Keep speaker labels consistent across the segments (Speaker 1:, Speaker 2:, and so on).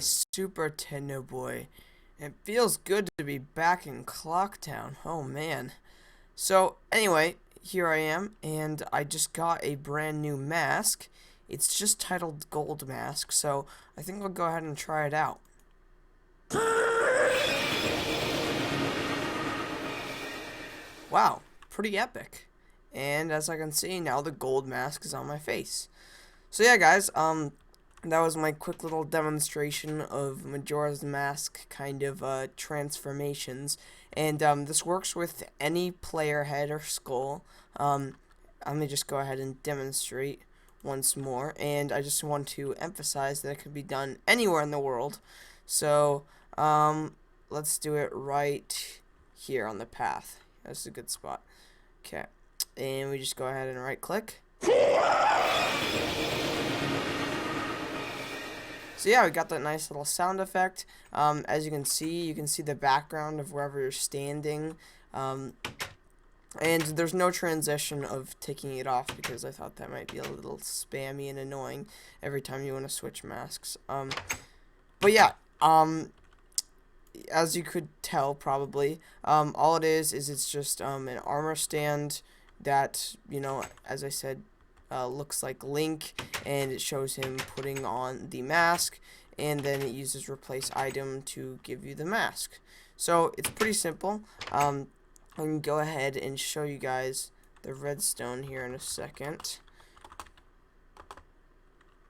Speaker 1: Super Tendo Boy. It feels good to be back in Clocktown. Oh man. So anyway, here I am, and I just got a brand new mask. It's just titled Gold Mask, so I think I'll go ahead and try it out. Wow, pretty epic. And as I can see, now the gold mask is on my face. So yeah, guys, that was my quick little demonstration of Majora's Mask kind of transformations. And this works with any player head or skull. Let me just go ahead and demonstrate once more. And I just want to emphasize that it can be done anywhere in the world. So let's do it right here on the path. That's a good spot. Okay. And we just go ahead and right click. So yeah, we got that nice little sound effect. As you can see the background of wherever you're standing. And there's no transition of taking it off because I thought that might be a little spammy and annoying every time you want to switch masks. But yeah, as you could tell probably, all it is it's just an armor stand that, you know, as I said, looks like Link, and it shows him putting on the mask, and then it uses replace item to give you the mask. So it's pretty simple. I can go ahead and show you guys the redstone here in a second.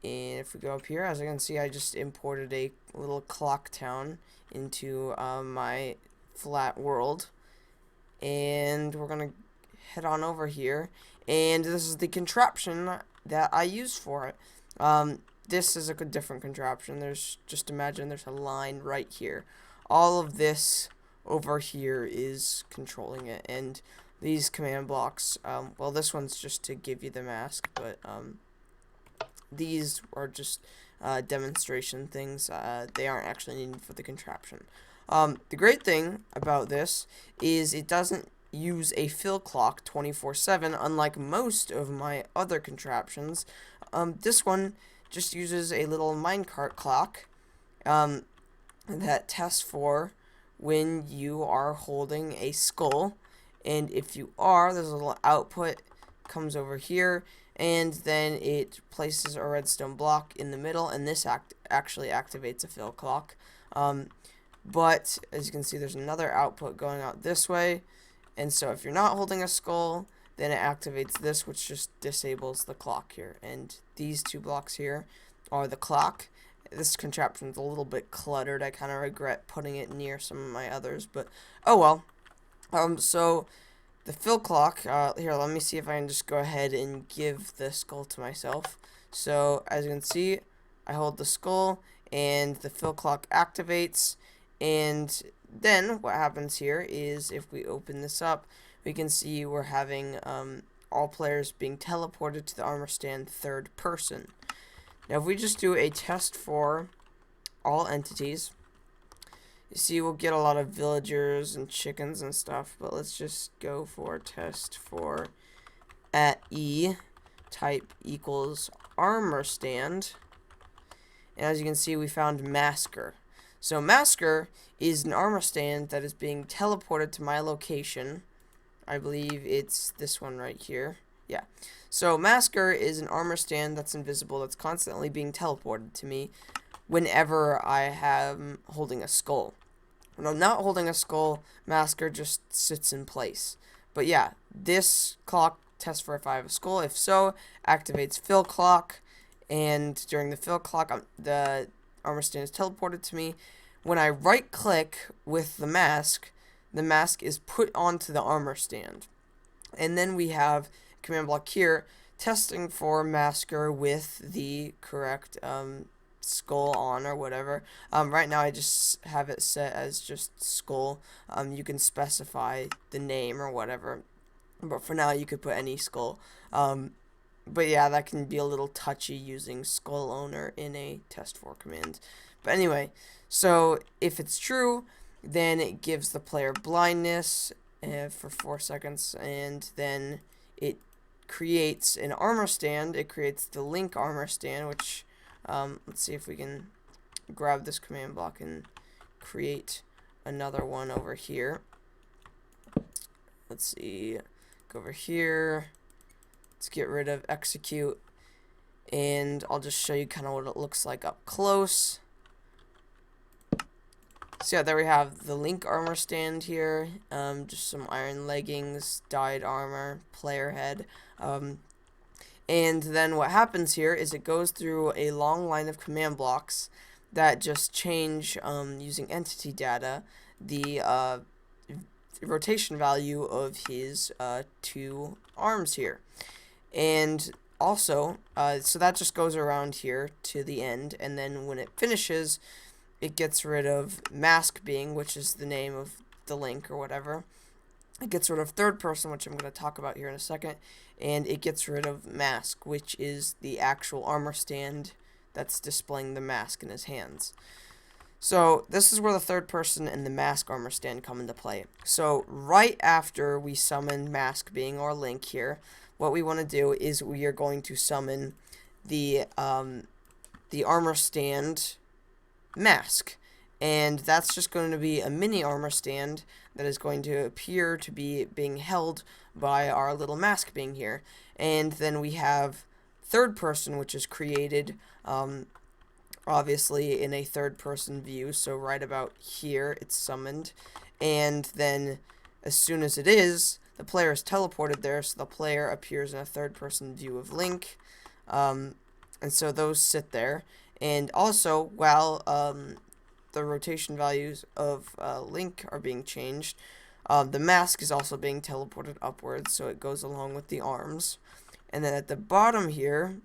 Speaker 1: And if we go up here, as I can see, I just imported a little clock town into my flat world, and we're gonna head on over here, and this is the contraption that I use for it. This is a different contraption. Just imagine there's a line right here. All of this over here is controlling it, and these command blocks, well, this one's just to give you the mask, but these are just demonstration things. They aren't actually needed for the contraption. The great thing about this is it doesn't use a fill clock 24/7, unlike most of my other contraptions. This one just uses a little minecart clock that tests for when you are holding a skull, and if you are, there's a little output comes over here, and then it places a redstone block in the middle, and this actually activates a fill clock. But as you can see, there's another output going out this way, and so if you're not holding a skull, then it activates this, which just disables the clock here. And these two blocks here are the clock. This contraption's a little bit cluttered. I kind of regret putting it near some of my others, but oh well. So the fill clock, here, let me see if I can just go ahead and give the skull to myself. So as you can see, I hold the skull, and the fill clock activates, and then what happens here is if we open this up, we can see we're having all players being teleported to the armor stand third person. Now if we just do a test for all entities, you see we'll get a lot of villagers and chickens and stuff, but let's just go for test for at E type equals armor stand, and as you can see we found Masker. So Masker is an armor stand that is being teleported to my location. I believe it's this one right here. Yeah. So Masker is an armor stand that's invisible, that's constantly being teleported to me whenever I am holding a skull. When I'm not holding a skull, Masker just sits in place. But yeah, this clock tests for if I have a skull. If so, activates fill clock, and during the fill clock, the armor stand is teleported to me. When I right click with the mask is put onto the armor stand. And then we have command block here testing for Masker with the correct skull on or whatever. Right now I just have it set as just skull. You can specify the name or whatever, but for now you could put any skull. But yeah, that can be a little touchy using skull owner in a test for command. But anyway, so if it's true, then it gives the player blindness for 4 seconds, and then it creates an armor stand. It creates the Link armor stand, which let's see if we can grab this command block and create another one over here. Let's see, go over here. Let's get rid of execute, and I'll just show you kind of what it looks like up close. So yeah, there we have the Link armor stand here, just some iron leggings, dyed armor, player head, and then what happens here is it goes through a long line of command blocks that just change, using entity data, the rotation value of his 2 arms here. And also, so that just goes around here to the end, and then when it finishes, it gets rid of mask being, which is the name of the Link or whatever. It gets rid of third person, which I'm going to talk about here in a second, and it gets rid of mask, which is the actual armor stand that's displaying the mask in his hands. So this is where the third person and the mask armor stand come into play. So right after we summon mask being or Link here, what we want to do is we are going to summon the armor stand mask, and that's just going to be a mini armor stand that is going to appear to be being held by our little mask being here. And then we have third person, which is created obviously in a third person view, so right about here it's summoned, and then as soon as it is, the player is teleported there, so the player appears in a third person view of Link, and so those sit there. And also, while the rotation values of Link are being changed, the mask is also being teleported upwards, so it goes along with the arms. And then at the bottom here,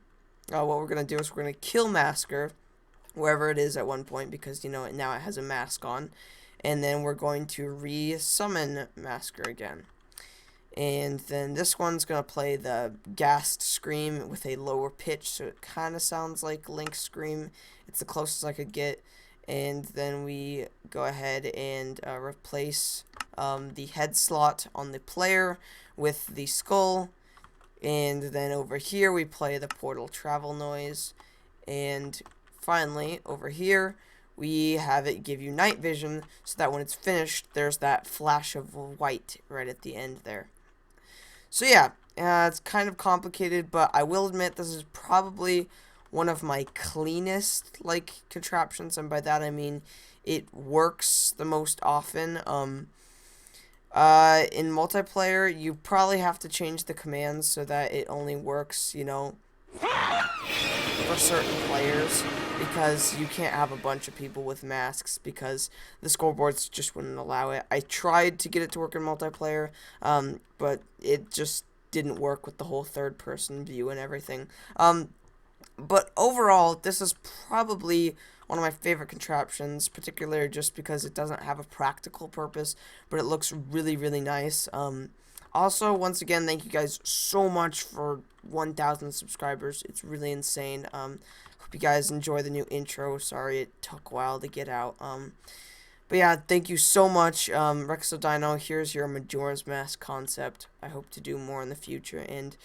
Speaker 1: what we're going to do is we're going to kill Masker, wherever it is at one point, because, you know, now it has a mask on. And then we're going to re-summon Masker again. And then this one's going to play the gassed scream with a lower pitch, so it kind of sounds like Link's scream. It's the closest I could get. And then we go ahead and replace the head slot on the player with the skull. And then over here we play the portal travel noise. And finally, over here, we have it give you night vision, so that when it's finished, there's that flash of white right at the end there. So yeah, it's kind of complicated, but I will admit this is probably one of my cleanest, like, contraptions, and by that I mean it works the most often. In multiplayer, you probably have to change the commands so that it only works, you know, for certain players, because you can't have a bunch of people with masks, because the scoreboards just wouldn't allow it. I tried to get it to work in multiplayer, but it just didn't work with the whole third person view and everything. But overall, this is probably one of my favorite contraptions, particularly just because it doesn't have a practical purpose, but it looks really, really nice. Also, once again, thank you guys so much for 1,000 subscribers. It's really insane. Hope you guys enjoy the new intro. Sorry it took a while to get out. But yeah, thank you so much. Rexodino, here's your Majora's Mask concept. I hope to do more in the future. And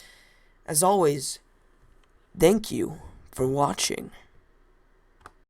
Speaker 1: as always, thank you for watching.